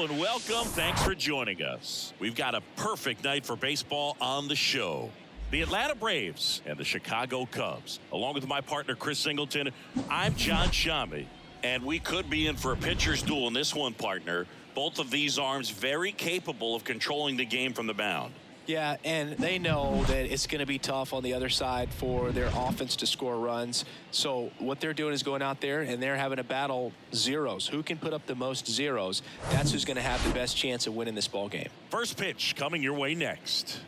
and welcome. Thanks for joining us. We've got a perfect night for baseball on the show. The Atlanta Braves and the Chicago Cubs. Along with my partner, Chris Singleton, I'm John Shammy. And we could be in for a pitcher's duel in this one, partner. Both of these arms very capable of controlling the game from the mound. Yeah, and they know that it's going to be tough on the other side for their offense to score runs. So what they're doing is going out there and they're having to battle zeros. Who can put up the most zeros? That's who's going to have the best chance of winning this ball game. First pitch coming your way next.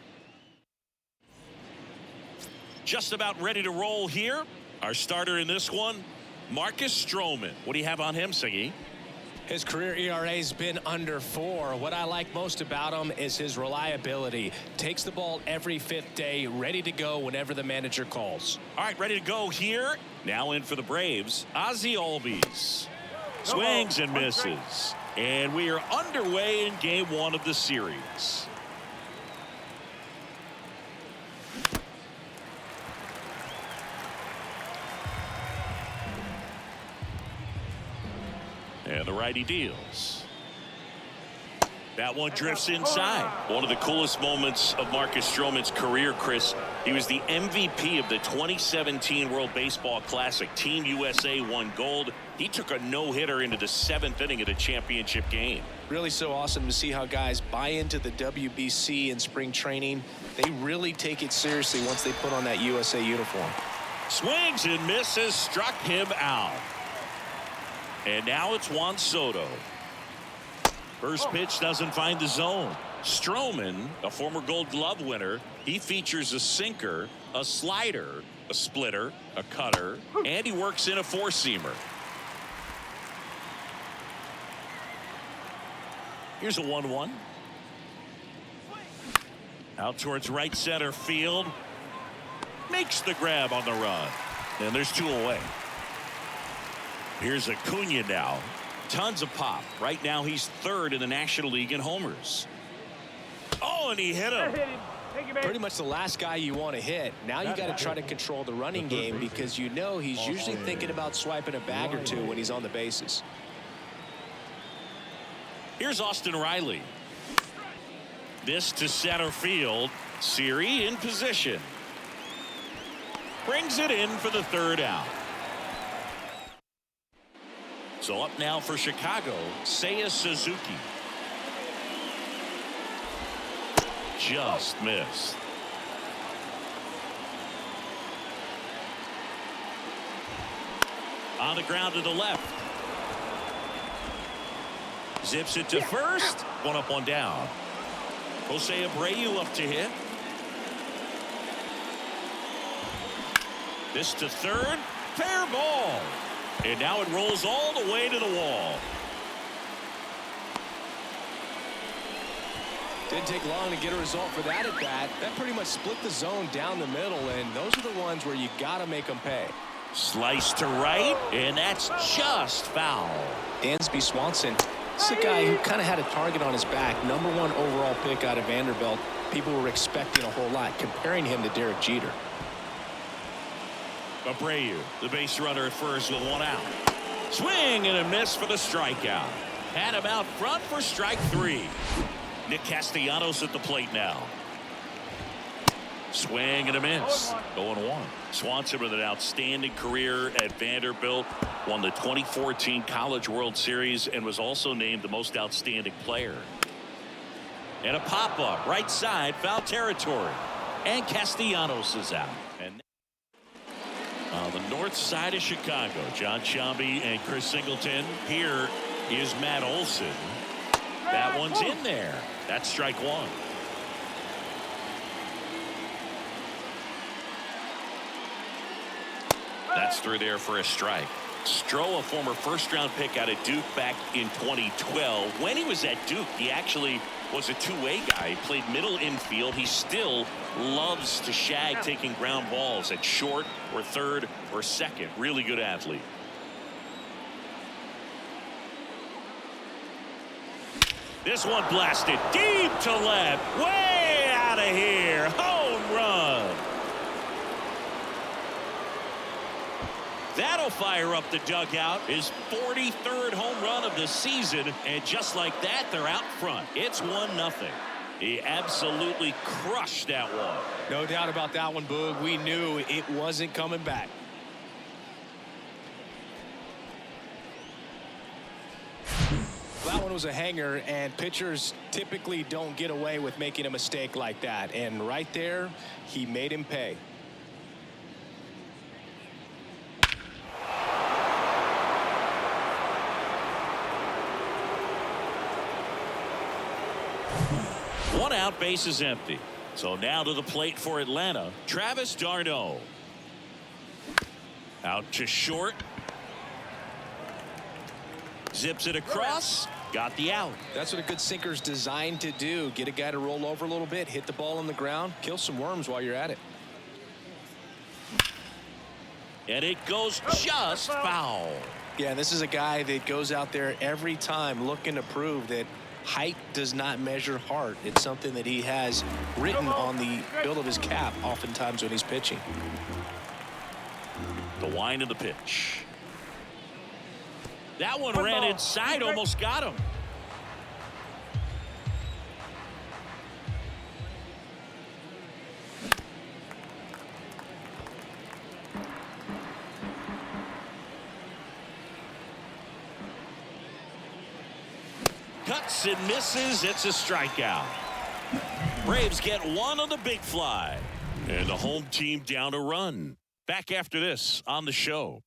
Just about ready to roll here. Our starter in this one, Marcus Stroman. What do you have on him, Siggy? His career ERA's been under 4. What I like most about him is his reliability. Takes the ball every 5th day, ready to go whenever the manager calls. All right, ready to go here. Now in for the Braves, Ozzy Albies. Swings and misses. And we are underway in game 1 of the series. And the righty deals. That one drifts inside. One of the coolest moments of Marcus Stroman's career, Chris. He was the MVP of the 2017 World Baseball Classic. Team USA won gold. He took a no-hitter into the 7th inning of the championship game. Really so awesome to see how guys buy into the WBC in spring training. They really take it seriously once they put on that USA uniform. Swings and misses, struck him out. And now it's Juan Soto. First pitch doesn't find the zone. Stroman, a former Gold Glove winner, he features a sinker, a slider, a splitter, a cutter, and he works in a 4-seamer. Here's a 1-1. Out towards right center field. Makes the grab on the run. And there's 2 away. Here's Acuna now. Tons of pop. Right now he's 3rd in the National League in homers. Oh, and he hit him. Pretty much the last guy you want to hit. Now you got to try to control the running game because you know he's usually thinking about swiping a bag or 2 when he's on the bases. Here's Austin Riley. This to center field. Siri in position. Brings it in for the 3rd out. So up now for Chicago, Seiya Suzuki. Just missed. On the ground to the left. Zips it to first. 1 up, 1 down. Jose Abreu up to hit. This to 3rd. Fair ball. And now it rolls all the way to the wall. Didn't take long to get a result for that at bat. That pretty much split the zone down the middle, and those are the ones where you got to make them pay. Slice to right, and that's just foul. Dansby Swanson, this is a guy who kind of had a target on his back. #1 overall pick out of Vanderbilt. People were expecting a whole lot, comparing him to Derek Jeter. Abreu, the base runner at first with 1 out. Swing and a miss for the strikeout. Had him out front for strike 3. Nick Castellanos at the plate now. Swing and a miss. 0-1. Swanson with an outstanding career at Vanderbilt. Won the 2014 College World Series and was also named the most outstanding player. And a pop-up right side, foul territory. And Castellanos is out. And on the north side of Chicago, John Shamby and Chris Singleton. Here is Matt Olson. That one's in there. That's strike 1. That's through there for a strike. Stroh, a former first-round pick out of Duke back in 2012. When he was at Duke, he actually was a two-way guy. He played middle infield. He still loves to shag taking ground balls at short or third or second. Really good athlete. This one blasted deep to left. Way out of here. Home run. That'll fire up the dugout. His 43rd home run of the season. And just like that, they're out front. It's 1-0. He absolutely crushed that one. No doubt about that one, Boog. We knew it wasn't coming back. That one was a hanger, and pitchers typically don't get away with making a mistake like that. And right there, he made him pay. One out, base is empty. So now to the plate for Atlanta, Travis d'Arnaud. Out to short. Zips it across. Got the out. That's what a good sinker's designed to do. Get a guy to roll over a little bit, hit the ball on the ground, kill some worms while you're at it. And it goes just foul. Yeah, this is a guy that goes out there every time looking to prove that height does not measure heart. It's something that he has written on the build of his cap oftentimes when he's pitching. The wind of the pitch. That one ran inside, almost got him. Cuts and misses. It's a strikeout. Braves get one on the big fly. And the home team down a run. Back after this on the show.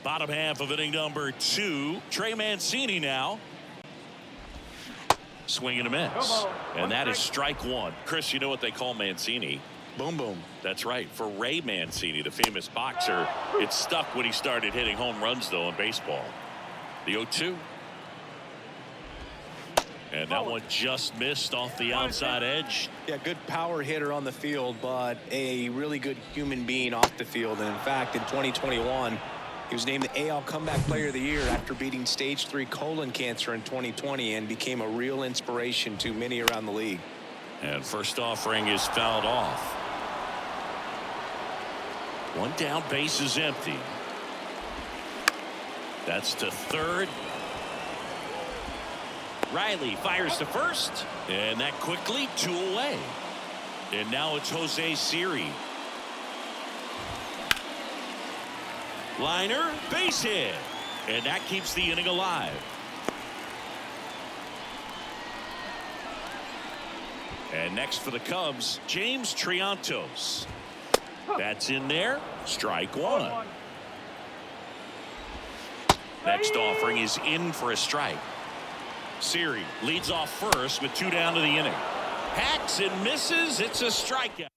Bottom half of inning number 2. Trey Mancini now. Swing and a miss. And that is strike one. Chris, you know what they call Mancini? Boom, boom. That's right. For Ray Mancini, the famous boxer, it stuck when he started hitting home runs, though, in baseball. The 0-2. And that one just missed off the outside edge. Yeah, good power hitter on the field, but a really good human being off the field. And in fact, in 2021, he was named the AL Comeback Player of the Year after beating stage 3 colon cancer in 2020 and became a real inspiration to many around the league. And first offering is fouled off. One down, base is empty. That's to third. Riley fires to first, and that quickly 2 away. And now it's Jose Siri. Liner, base hit, and that keeps the inning alive. And next for the Cubs, James Triantos. That's in there. Strike one. Next offering is in for a strike. Siri leads off first with 2 down to the inning. Hacks and misses. It's a strikeout.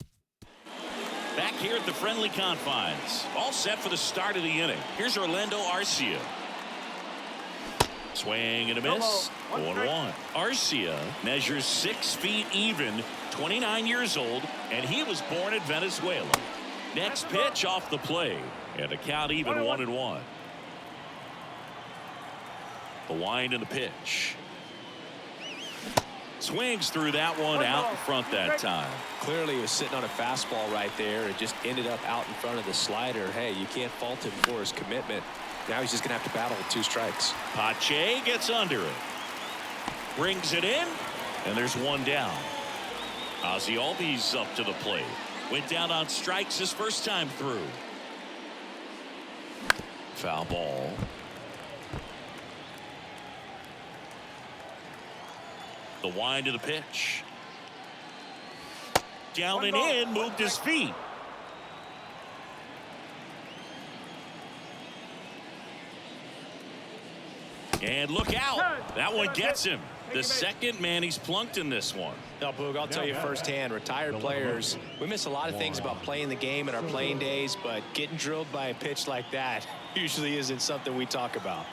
Back here at the friendly confines. All set for the start of the inning. Here's Orlando Arcia. Swing and a miss. 0-1. Arcia measures 6 feet even, 29 years old, and he was born in Venezuela. Next pitch off the plate, and a count even 1-1. The wind and the pitch. Swings through that one, out in front that time. Clearly he was sitting on a fastball right there. It just ended up out in front of the slider. Hey, you can't fault him for his commitment. Now he's just going to have to battle with 2 strikes. Pache gets under it. Brings it in, and there's 1 down. Ozzy Albies up to the plate. Went down on strikes his first time through. Foul ball. The wind of the pitch. Down and in, moved his feet. And look out. That one gets him. The second man he's plunked in this one. Now, Boog, I'll tell you firsthand, retired players, we miss a lot of things about playing the game in our playing days, but getting drilled by a pitch like that usually isn't something we talk about.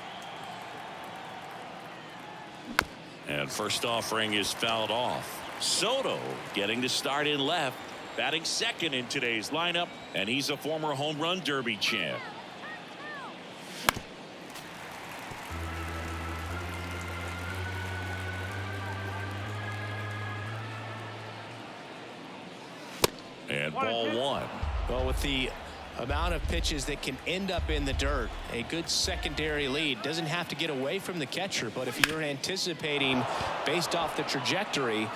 And first offering is fouled off. Soto getting to start in left, batting second in today's lineup, and he's a former home run derby champ. And ball one. Well, with the amount of pitches that can end up in the dirt, a good secondary lead. Doesn't have to get away from the catcher, but if you're anticipating based off the trajectory,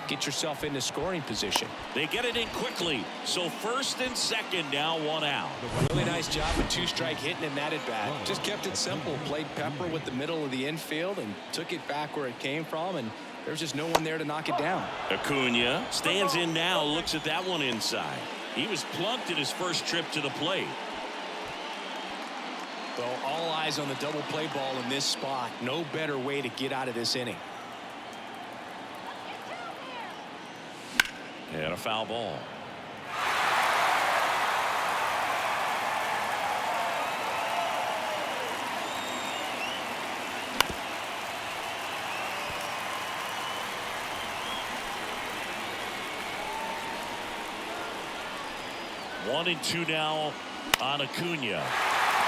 get yourself into scoring position. They get it in quickly. So first and second, now one out. Really nice job with two-strike hitting in that at bat. Just kept it simple. Played pepper with the middle of the infield and took it back where it came from, and there's just no one there to knock it down. Acuna stands in now, looks at that one inside. He was plunked at his first trip to the plate. Well, all eyes on the double play ball in this spot. No better way to get out of this inning. And a foul ball. One and two now on Acuna.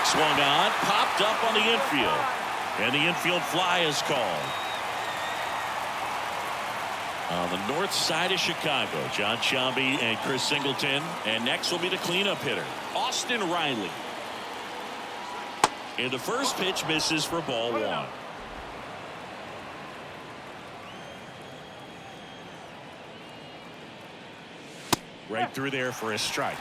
Swung on, popped up on the infield. And the infield fly is called. On the north side of Chicago, John Sciambi and Chris Singleton. And next will be the cleanup hitter, Austin Riley. And the first pitch misses for ball one. Right through there for a strike.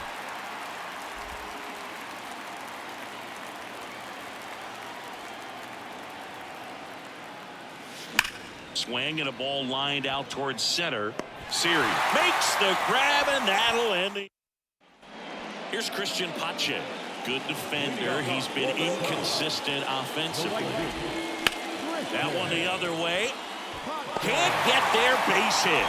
Swing and a ball lined out towards center. Siri makes the grab, and that'll end the. Here's Christian Pache. Good defender. He's been inconsistent offensively. That one the other way. Can't get there. Base hit.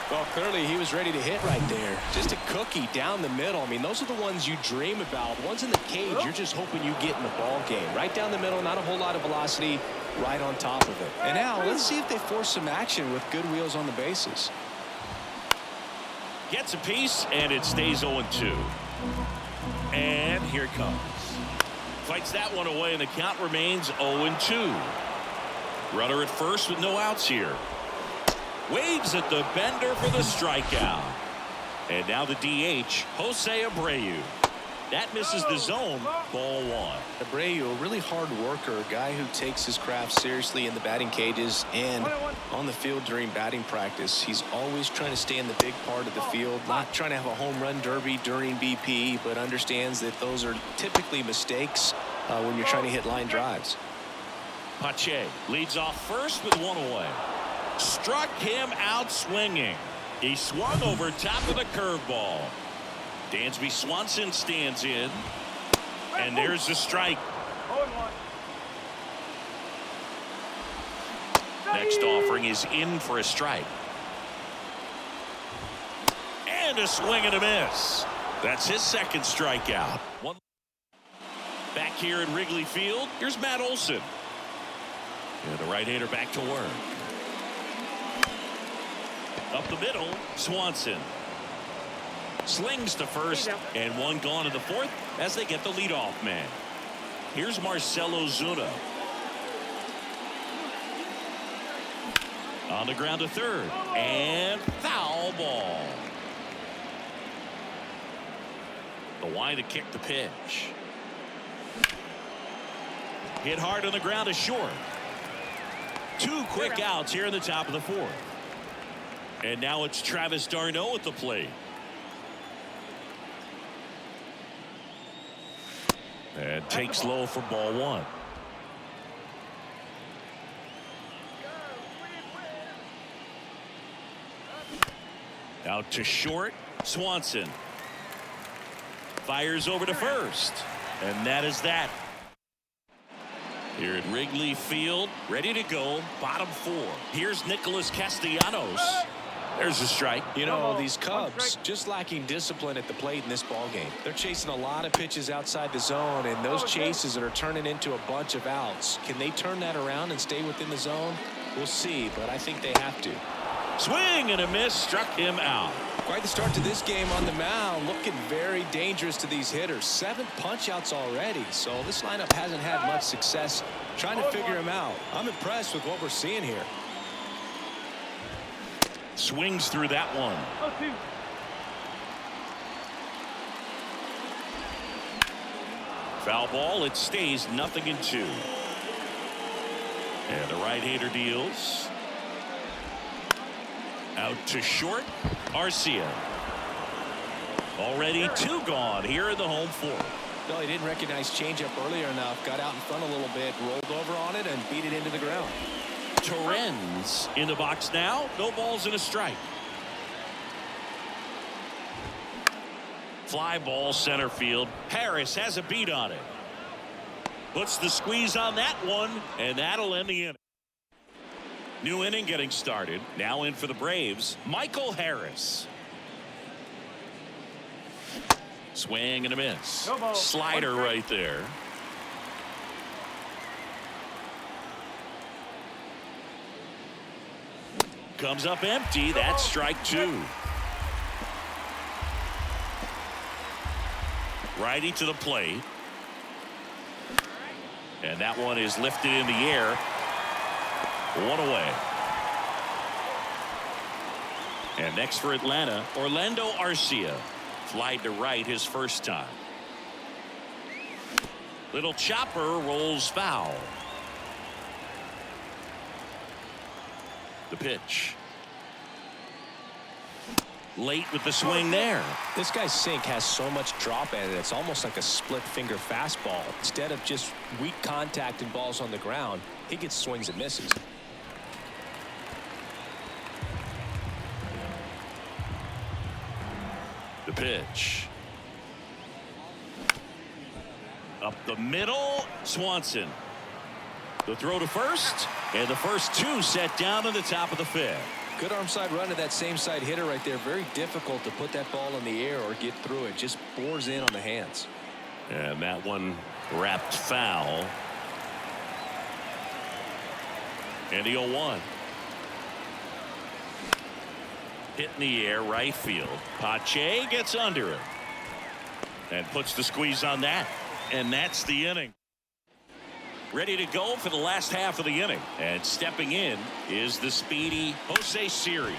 Well, clearly he was ready to hit right there. Just a cookie down the middle. I mean, those are the ones you dream about. Ones in the cage, you're just hoping you get in the ball game. Right down the middle, not a whole lot of velocity, right on top of it. And now let's see if they force some action with good wheels on the bases. Gets a piece, and it stays 0-2. And here it comes. Fights that one away, and the count remains 0-2. Runner at first with no outs here. Waves at the bender for the strikeout. And now the DH, Jose Abreu. That misses the zone. Ball one. Abreu, a really hard worker, a guy who takes his craft seriously in the batting cages and on the field during batting practice. He's always trying to stay in the big part of the field, not trying to have a home run derby during BP, but understands that those are typically mistakes when you're trying to hit line drives. Pache leads off first with one away. Struck him out swinging. He swung over top of the curveball. Dansby Swanson stands in. And there's the strike. Next offering is in for a strike. And a swing and a miss. That's his second strikeout. One back here at Wrigley Field. Here's Matt Olson. And the right-hander back to work. Up the middle, Swanson slings to first, and one gone in the fourth as they get the leadoff man. Here's Marcell Ozuna. On the ground to third, and foul ball. The wide to kick the pitch. Hit hard on the ground to short. Two quick outs here in the top of the fourth. And now it's Travis D'Arnaud at the plate. And takes low for ball one. Out to short, Swanson. Fires over to first. And that is that. Here at Wrigley Field, ready to go, bottom four. Here's Nicholas Castellanos. There's a strike. You know, these Cubs just lacking discipline at the plate in this ball game. They're chasing a lot of pitches outside the zone, and those chases that are turning into a bunch of outs. Can they turn that around and stay within the zone? We'll see, but I think they have to. Swing and a miss, struck him out. Quite the start to this game on the mound, looking very dangerous to these hitters. 7 punch-outs already, so this lineup hasn't had much success trying to figure him out. I'm impressed with what we're seeing here. Swings through that one. Foul ball. It stays 0-2. And the right-hander deals. Out to short. Arcia. Already 2 gone here in the home fourth. No, he didn't recognize changeup earlier enough. Got out in front a little bit, rolled over on it, and beat it into the ground. Torrens in the box now. No balls and a strike. Fly ball center field. Harris has a beat on it. Puts the squeeze on that one, and that'll end the inning. New inning getting started. Now in for the Braves, Michael Harris. Swing and a miss. Slider right there. Comes up empty. That's strike 2. Righty to the plate. And that one is lifted in the air. 1 away. And next for Atlanta, Orlando Arcia. Flied to right his first time. Little chopper rolls foul. The pitch. Late with the swing there. This guy's sink has so much drop in it. It's almost like a split finger fastball. Instead of just weak contact and balls on the ground, he gets swings and misses. The pitch. Up the middle. Swanson. The throw to first. And the first 2 set down in the top of the 5th. Good arm side run to that same side hitter right there. Very difficult to put that ball in the air or get through it. Just bores in on the hands. And that one wrapped foul. And the 0-1. Hit in the air right field. Pache gets under it. And puts the squeeze on that. And that's the inning. Ready to go for the last half of the inning. And stepping in is the speedy Jose Siri.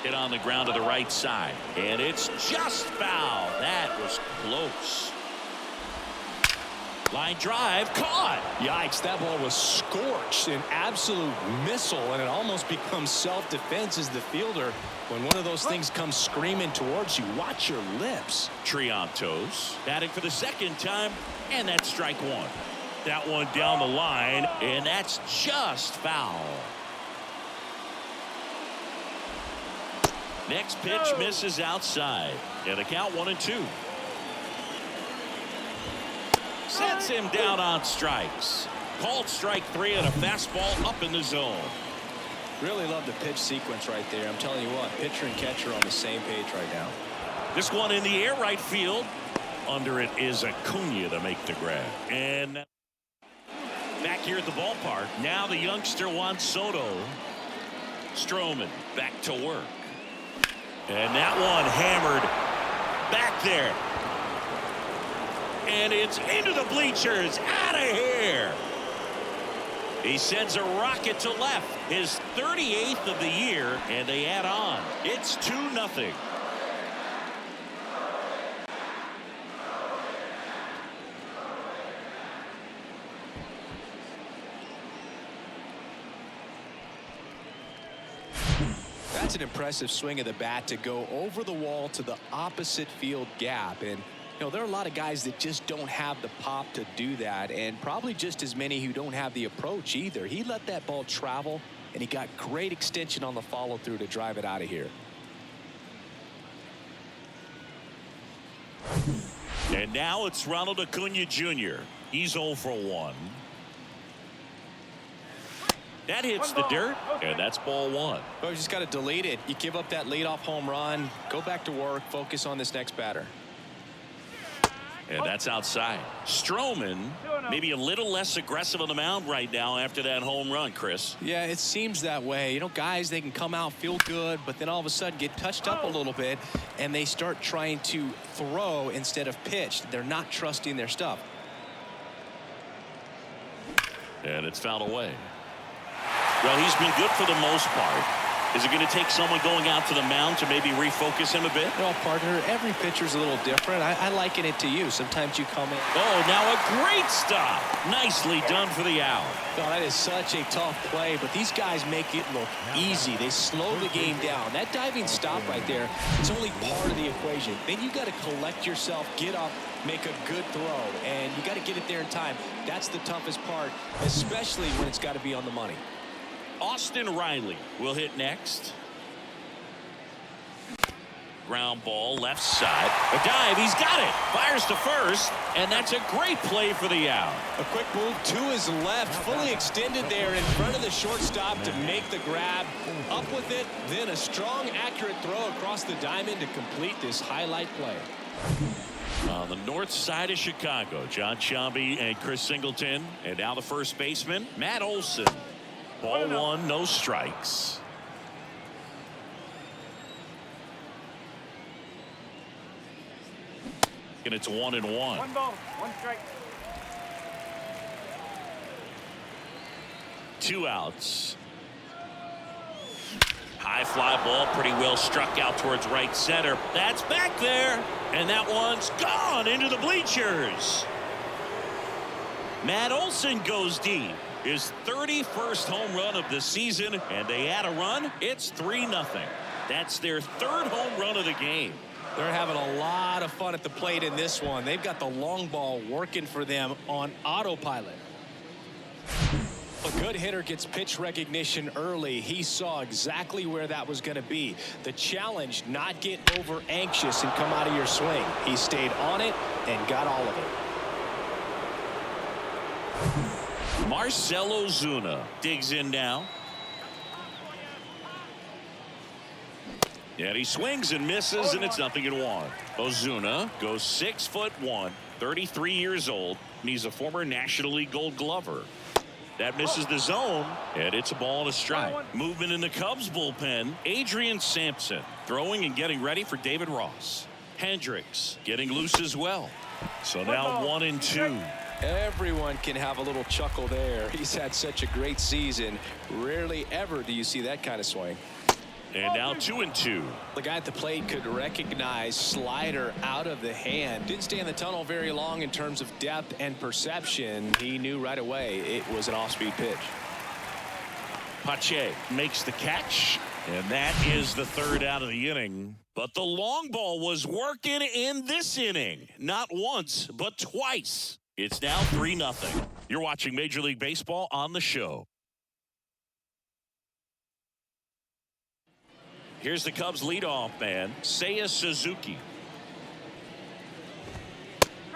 Hit on the ground to the right side. And it's just foul. That was close. Line drive caught. Yikes, that ball was scorched. An absolute missile, and it almost becomes self-defense as the fielder. When one of those things comes screaming towards you, watch your lips. Triantos batting for the second time, and that's strike 1. That one down the line, and that's just foul. Next pitch misses outside, and the count 1-2. Sets him down on strikes. Called strike 3 and a fastball up in the zone. Really love the pitch sequence right there. I'm telling you what, pitcher and catcher on the same page right now. This one in the air right field. Under it is Acuna to make the grab. And back here at the ballpark, now the youngster Juan Soto. Stroman back to work. And that one hammered back there. And it's into the bleachers. Out of here. He sends a rocket to left. His 38th of the year, and they add on. It's 2-0. That's an impressive swing of the bat to go over the wall to the opposite field gap. And you know, there are a lot of guys that just don't have the pop to do that, and probably just as many who don't have the approach either. He let that ball travel, and he got great extension on the follow through to drive it out of here. And now it's Ronald Acuna Jr. He's 0 for 1. That hits the dirt, and that's ball 1. Well, you just got to delete it. You give up that leadoff home run, go back to work, focus on this next batter. And that's outside. Stroman maybe a little less aggressive on the mound right now after that home run, Chris. Yeah, it seems that way. You know, guys, they can come out, feel good, but then all of a sudden get touched up a little bit, and they start trying to throw instead of pitch. They're not trusting their stuff. And it's fouled away. Well, he's been good for the most part. Is it going to take someone going out to the mound to maybe refocus him a bit? Well, partner, every pitcher's a little different. I liken it to you. Sometimes you come in. Oh, now a great stop. Nicely done for the out. Oh, that is such a tough play, but these guys make it look easy. They slow the game down. That diving stop right there is only part of the equation. Then you got to collect yourself, get up, make a good throw, and you got to get it there in time. That's the toughest part, especially when it's got to be on the money. Austin Riley will hit next. Ground ball left side. A dive. He's got it. Fires to first. And that's a great play for the out. A quick move to his left. Fully extended there in front of the shortstop to make the grab. Up with it. Then a strong, accurate throw across the diamond to complete this highlight play. On the north side of Chicago, John Sciambi and Chris Singleton. And now the first baseman, Matt Olson. Ball one, no strikes. And it's 1-1. One ball, one strike. 2 outs. High fly ball, pretty well struck out towards right center. That's back there. And that one's gone into the bleachers. Matt Olson goes deep. His 31st home run of the season, and they add a run. It's 3-0. That's their 3rd home run of the game. They're having a lot of fun at the plate in this one. They've got the long ball working for them on autopilot. A good hitter gets pitch recognition early. He saw exactly where that was going to be. The challenge, not get over anxious and come out of your swing. He stayed on it and got all of it. Marcell Ozuna digs in now. And he swings and misses, and it's 0-1. Ozuna goes 6'1", 33 years old, and he's a former National League Gold Glover. That misses the zone, and it's a ball and a strike. Movement in the Cubs bullpen. Adrian Sampson throwing and getting ready for David Ross. Hendricks getting loose as well. So now 1-2. Everyone can have a little chuckle there. He's had such a great season. Rarely ever do you see that kind of swing. And now 2-2. The guy at the plate could recognize slider out of the hand. Didn't stay in the tunnel very long in terms of depth and perception. He knew right away it was an off-speed pitch. Pache makes the catch, and that is the 3rd out of the inning. But the long ball was working in this inning. Not once, but twice. It's now 3-0. You're watching Major League Baseball on the show. Here's the Cubs leadoff man, Seiya Suzuki.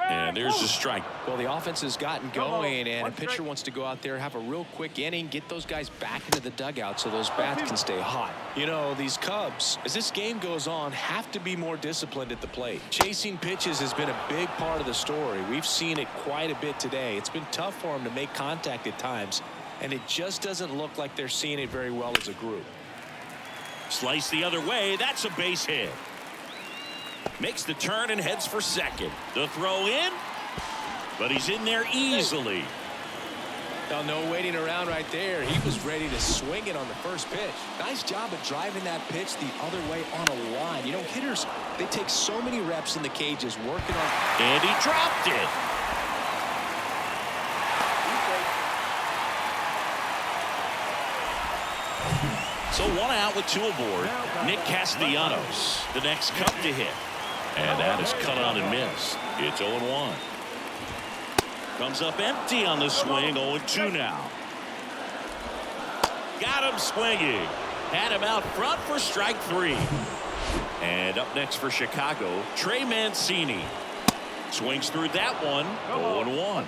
And there's the strike. Well, the offense has gotten going, and a pitcher wants to go out there, have a real quick inning, get those guys back into the dugout so those bats can stay hot. You know, these Cubs, as this game goes on, have to be more disciplined at the plate. Chasing pitches has been a big part of the story. We've seen it quite a bit today. It's been tough for them to make contact at times, and it just doesn't look like they're seeing it very well as a group. Slice the other way. That's a base hit. Makes the turn and heads for second. The throw in, but he's in there easily. Now, no waiting around right there. He was ready to swing it on the first pitch. Nice job of driving that pitch the other way on a line. You know, hitters, they take so many reps in the cages working on. And he dropped it. So 1 out with 2 aboard. Nick Castellanos, the next Cub to hit. And that is cut on and missed. It's 0-1. Comes up empty on the swing. 0-2 now. Got him swinging. Had him out front for strike 3. And up next for Chicago, Trey Mancini. Swings through that one. 0-1.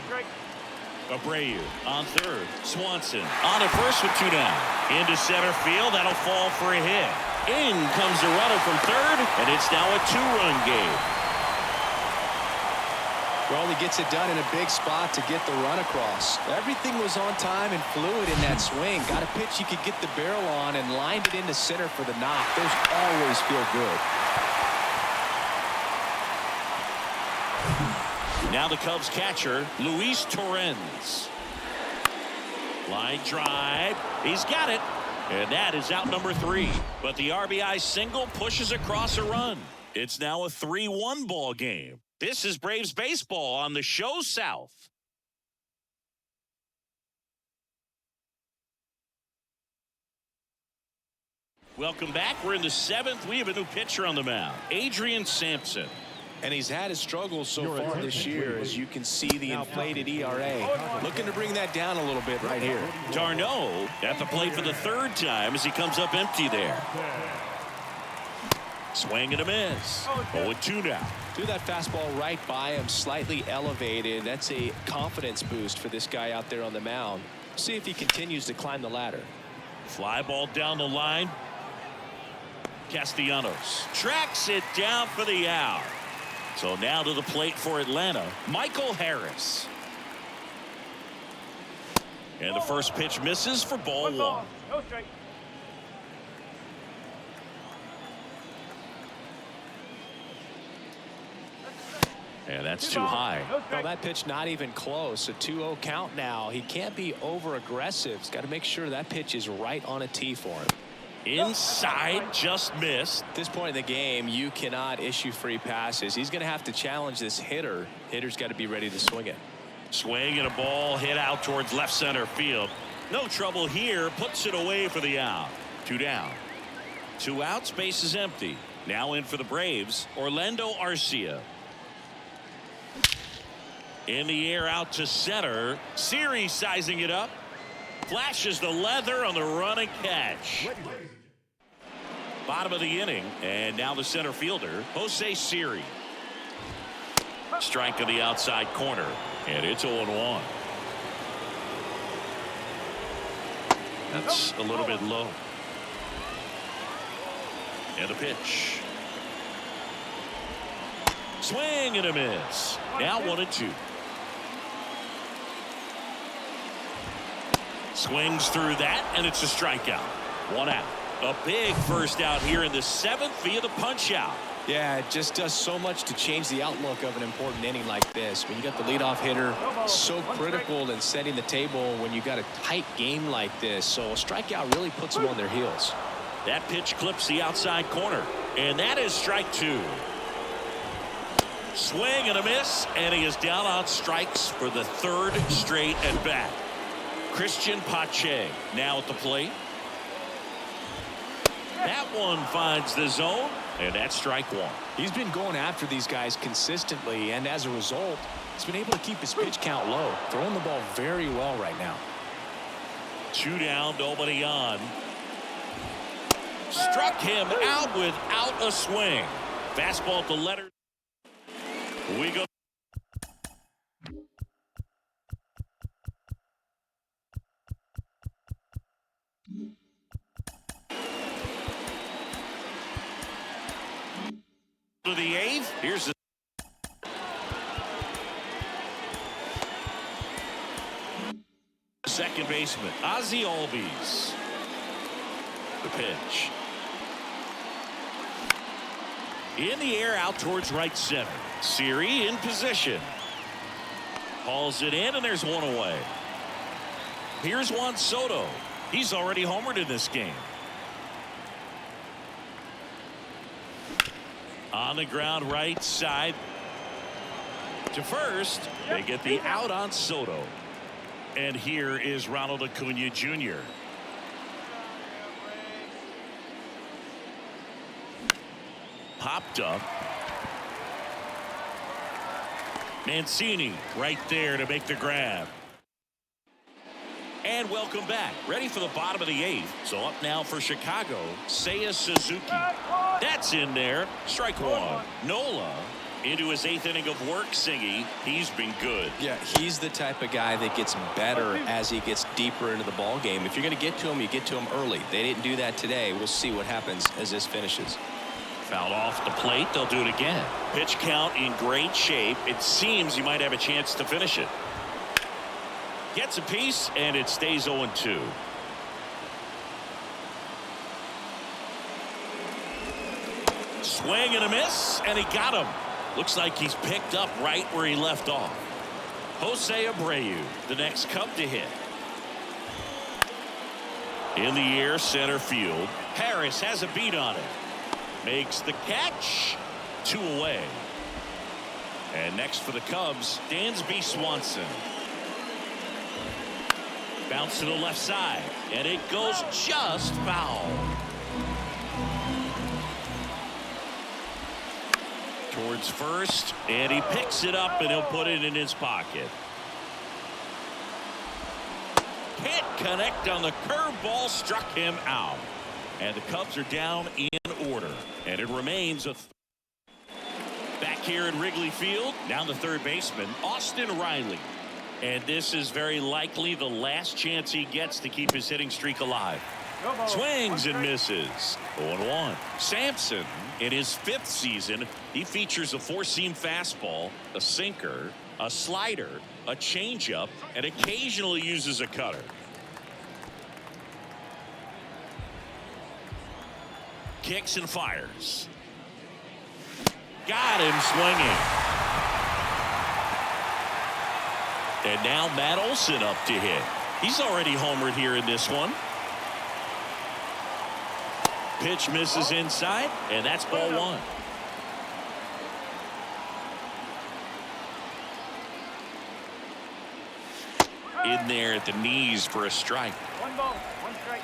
Abreu on third. Swanson on at first with 2 down. Into center field. That'll fall for a hit. In comes the runner from third, and it's now a 2-run game. Well, he gets it done in a big spot to get the run across. Everything was on time and fluid in that swing. Got a pitch he could get the barrel on and lined it into center for the knock. Those always feel good. Now the Cubs catcher, Luis Torrens. Line drive. He's got it. And that is out number 3. But the RBI single pushes across a run. It's now a 3-1 ball game. This is Braves baseball on the show South. Welcome back. We're in the 7th. We have a new pitcher on the mound, Adrian Sampson. And he's had his struggles so far this year, as you can see the inflated ERA. Looking to bring that down a little bit right here. D'Arnaud at the plate for the 3rd time as he comes up empty there. Swing and a miss. 0-2 now. Threw that fastball right by him, slightly elevated. That's a confidence boost for this guy out there on the mound. See if he continues to climb the ladder. Fly ball down the line. Castellanos tracks it down for the out. So now to the plate for Atlanta, Michael Harris. And the first pitch misses for ball 1. And that's too high. Well, that pitch not even close. A 2-0 count now. He can't be over aggressive. He's got to make sure that pitch is right on a tee for him. Inside, just missed. At this point in the game, you cannot issue free passes. He's going to have to challenge this hitter. Hitter's got to be ready to swing it. Swing and a ball hit out towards left center field. No trouble here. Puts it away for the out. 2 down. 2 outs. Base is empty. Now in for the Braves, Orlando Arcia. In the air out to center. Siri sizing it up. Flashes the leather on the run and catch. Bottom of the inning, and now the center fielder, Jose Siri. Strike to the outside corner, and it's 0-1. That's a little bit low. And a pitch. Swing and a miss. Now 1-2. Swings through that, and it's a strikeout. 1 out. A big first out here in the 7th via the punch out. Yeah, it just does so much to change the outlook of an important inning like this. When you got the leadoff hitter, so critical in setting the table when you got a tight game like this. So a strikeout really puts them on their heels. That pitch clips the outside corner, and that is strike 2. Swing and a miss, and he is down on strikes for the 3rd straight at bat. Christian Pache now at the plate. That one finds the zone, and that's strike 1. He's been going after these guys consistently, and as a result, he's been able to keep his pitch count low, throwing the ball very well right now. 2 down, nobody on. Struck him out without a swing. Fastball to letter. We go. To the 8th. Here's the second baseman, Ozzy Albies. The pitch. In the air out towards right center. Siri in position. Hauls it in, and there's 1 away. Here's Juan Soto. He's already homered in this game. On the ground right side to first. They get the out on Soto. And here is Ronald Acuna Jr. Popped up. Mancini right there to make the grab. And welcome back. Ready for the bottom of the 8th. So up now for Chicago, Seiya Suzuki. That's in there. Strike 1. Nola into his 8th inning of work, Singy. He's been good. Yeah, he's the type of guy that gets better as he gets deeper into the ball game. If you're going to get to him, you get to him early. They didn't do that today. We'll see what happens as this finishes. Fouled off the plate. They'll do it again. Pitch count in great shape. It seems he might have a chance to finish it. Gets a piece, and it stays 0-2. Swing and a miss, and he got him. Looks like he's picked up right where he left off. Jose Abreu, the next Cub to hit. In the air, center field. Harris has a beat on it. Makes the catch. 2 away. And next for the Cubs, Dansby Swanson. Bounce to the left side, and it goes just foul. Towards first, and he picks it up, and he'll put it in his pocket. Can't connect on the curveball, struck him out. And the Cubs are down in order, and it remains a back here at Wrigley Field. Now the third baseman, Austin Riley. And this is very likely the last chance he gets to keep his hitting streak alive. Swings and misses. 0-1. Sampson, in his 5th season, he features a 4-seam fastball, a sinker, a slider, a changeup, and occasionally uses a cutter. Kicks and fires. Got him swinging. And now Matt Olson up to hit. He's already homered here in this one. Pitch misses inside, and that's ball 1. In there at the knees for a strike. 1 ball, 1 strike.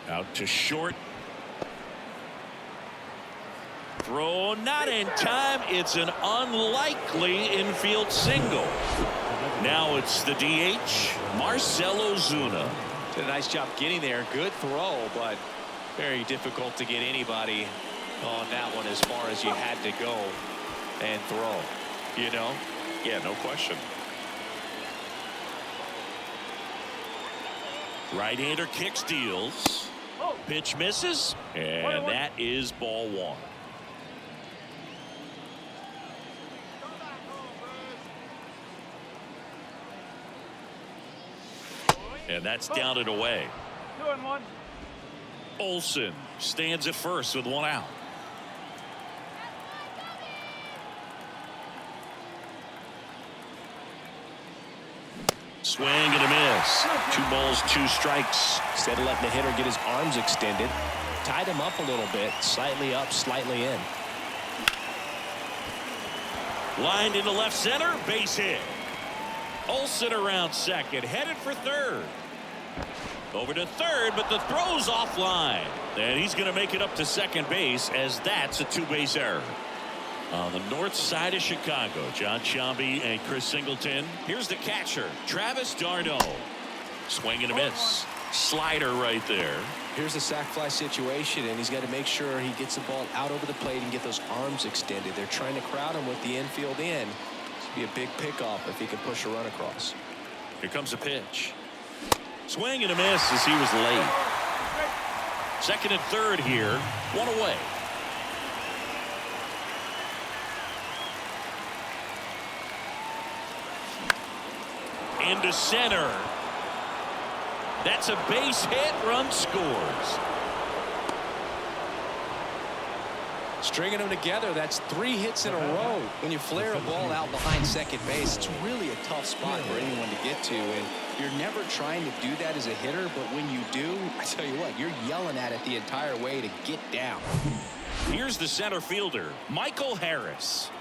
Out to short. Throw not in time. It's an unlikely infield single. Now it's the DH, Marcell Ozuna. Did a nice job getting there. Good throw, but very difficult to get anybody on that one as far as you had to go and throw. You know? Yeah, no question. Right-hander kicks, deals. Pitch misses, and that is ball 1. And that's down and away. 2-1. Olson stands at first with 1 out. Swing and a miss. 2 balls, 2 strikes. Instead of letting the hitter get his arms extended, tied him up a little bit, slightly up, slightly in. Lined into left center, base hit. Olson around second, headed for third. Over to third, but the throw's offline. And he's going to make it up to second base, as that's a 2-base error. On the north side of Chicago, John Sciambi and Chris Singleton. Here's the catcher, Travis D'Arnaud. Swing and a miss. Slider right there. Here's the sac fly situation, and he's got to make sure he gets the ball out over the plate and get those arms extended. They're trying to crowd him with the infield in. This would be a big pickoff if he can push a run across. Here comes a pitch. Swing and a miss as he was late. Second and third here. 1 away. Into center. That's a base hit. Run scores. Stringing them together, that's 3 hits in a row. When you flare a ball out behind second base, it's really a tough spot for anyone to get to, and you're never trying to do that as a hitter, but when you do, I tell you what, you're yelling at it the entire way to get down. Here's the center fielder, Michael Harris.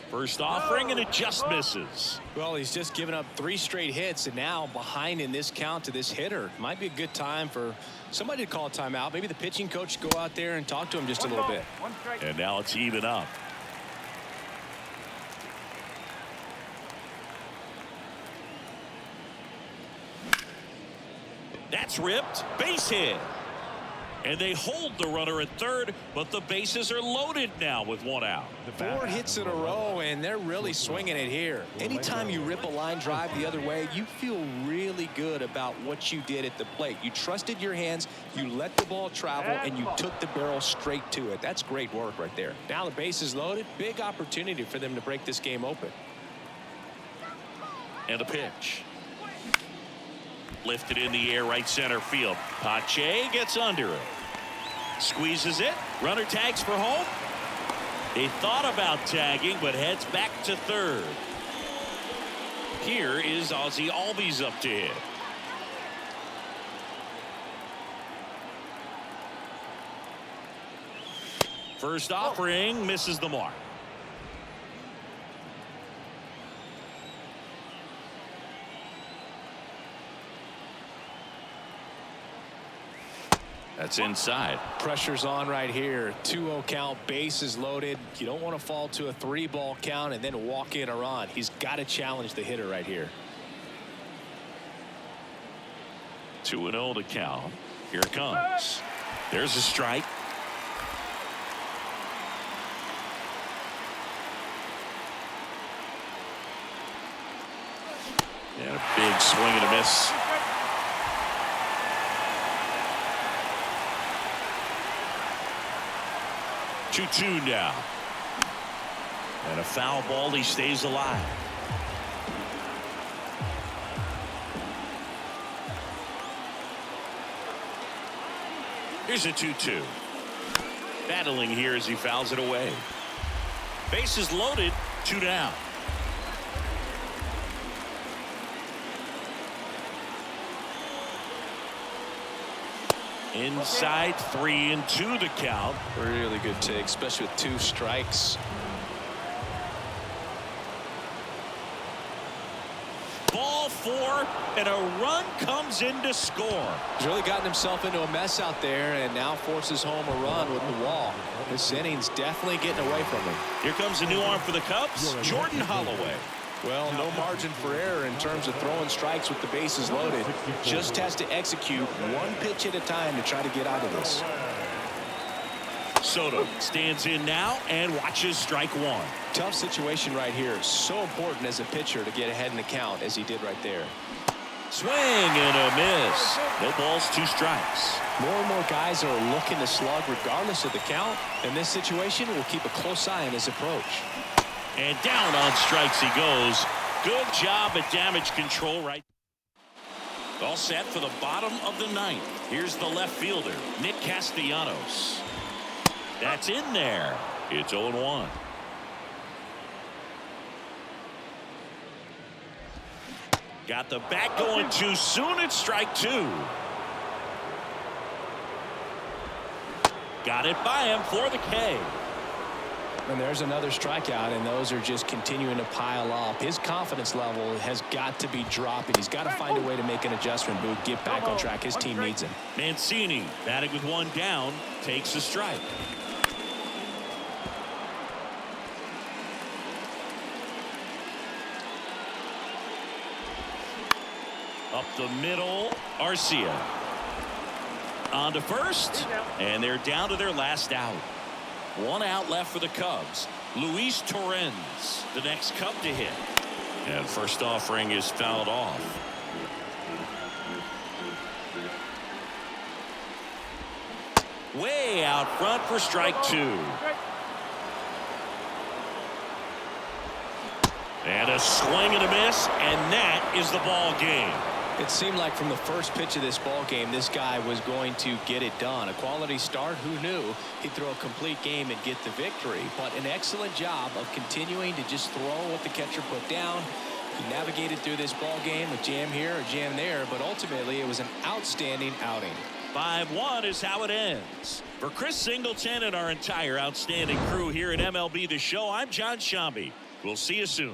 First offering, and it just misses. Well, he's just given up 3 straight hits, and now behind in this count to this hitter. Might be a good time for somebody to call a timeout. Maybe the pitching coach go out there and talk to him just a little bit. And now it's even up. That's ripped. Base hit. And they hold the runner at third, but the bases are loaded now with 1 out. 4 hits in a row, and they're really swinging it here. Anytime you rip a line drive the other way, you feel really good about what you did at the plate. You trusted your hands, you let the ball travel, and you took the barrel straight to it. That's great work right there. Now the base is loaded. Big opportunity for them to break this game open. And a pitch. Lifted in the air, right center field. Pache gets under it. Squeezes it. Runner tags for home. He thought about tagging, but heads back to third. Here is Ozzy Albies up to hit. First offering misses the mark. That's inside. Pressure's on right here. 2-0 count, bases loaded. You don't want to fall to a 3-ball count and then walk in a run. He's got to challenge the hitter right here. 2-0 to count. Here it comes. There's a strike. And a big swing and a miss. 2-2 now. And a foul ball. He stays alive. Here's a 2-2. Battling here as he fouls it away. Bases loaded. 2 down. Inside, 3-2 the count. Really good take, especially with 2 strikes. Ball 4, and a run comes in to score. He's really gotten himself into a mess out there and now forces home a run with the wall. This inning's definitely getting away from him. Here comes a new arm for the Cubs, Jordan Holloway. Well, no margin for error in terms of throwing strikes with the bases loaded. Just has to execute 1 pitch at a time to try to get out of this. Soto stands in now and watches strike 1. Tough situation right here. So important as a pitcher to get ahead in the count as he did right there. Swing and a miss. No balls, 2 strikes. More and more guys are looking to slug regardless of the count. In this situation, we'll keep a close eye on his approach. And down on strikes he goes. Good job at damage control right. All set for the bottom of the 9th. Here's the left fielder, Nick Castellanos. That's in there. It's 0-1. Got the bat going too soon. It's strike 2. Got it by him for the K. And there's another strikeout, and those are just continuing to pile up. His confidence level has got to be dropping. He's got to find a way to make an adjustment, Boog, get back on track. His team needs him. Mancini batting with 1 down, takes a strike. Up the middle, Arcia. On to first, and they're down to their last out. 1 out left for the Cubs. Luis Torrens, the next Cub to hit. And first offering is fouled off. Way out front for strike 2. And a swing and a miss, and that is the ball game. It seemed like from the first pitch of this ball game, this guy was going to get it done. A quality start. Who knew he'd throw a complete game and get the victory? But an excellent job of continuing to just throw what the catcher put down. He navigated through this ball game, a jam here, a jam there, but ultimately it was an outstanding outing. 5-1 is how it ends. For Chris Singleton and our entire outstanding crew here at MLB The Show, I'm John Shambi. We'll see you soon.